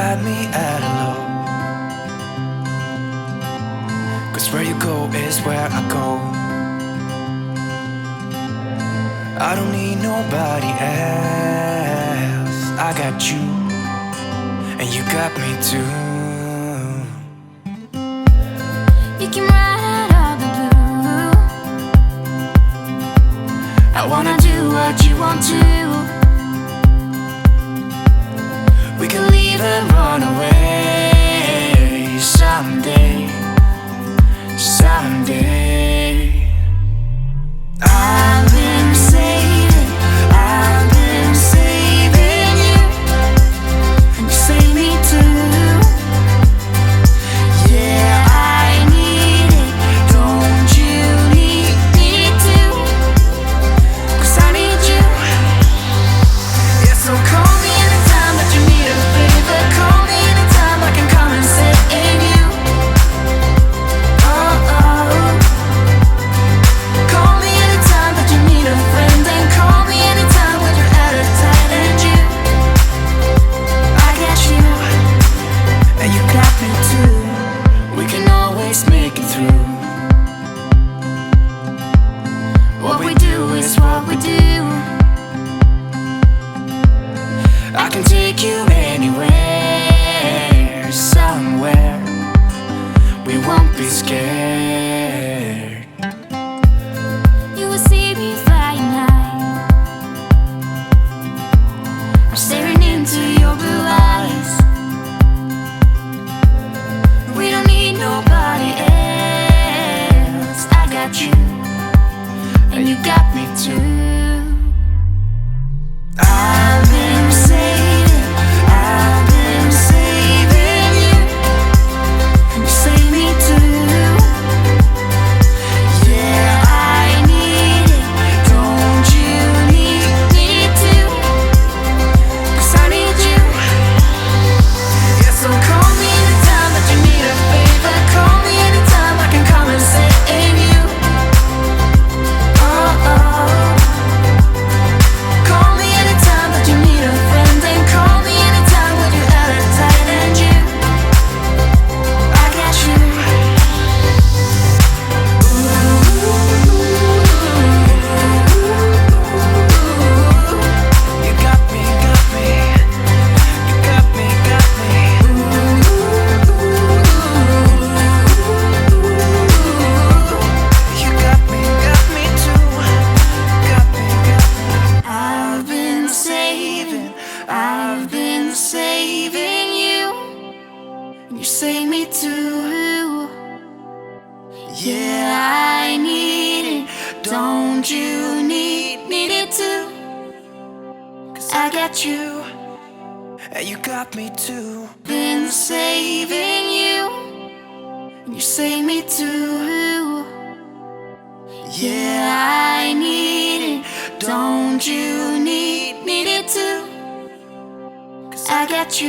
got me at a low. 'Cause where you go is where I go. I don't need nobody else. I got you, and you got me too. You can ride out of the blue. I wanna do what you want to. We can leave and run away someday, someday. I've been saving you, and you save me too. Yeah, I need it, don't you need me too? 'Cause I need you. Yeah, so call me anytime that you need a favor. Call me anytime I can come and sit in you. Oh, oh. Call me anytime that you need a friend. And call me anytime when you're out of time. And you, I got you, And you got me too. we can always make it through. What we do is what we do. I can take you anywhere, somewhere. We won't be scared. You will see me flying high. I'm staring into your blue eyes. We don't need nobody else. I got you, and you got me too. I've been saving you, and you save me too. Yeah, I need it, don't you need me too? 'Cause I need you. Yeah, so call me anytime that you need a favor. Call me anytime I can come and sit in you. Oh, oh. Call me anytime that you need a friend. And call me anytime when you're out of time. And you, I got you. You got me, got me. You got me, got me. You got me too. Got me, got me. I've been saving you, and you save me too. Yeah, I need it, don't you need it too? 'Cause I got you, And you got me too. been saving you, and you save me too. Yeah, I need it, don't you need it too? 'Cause I got you.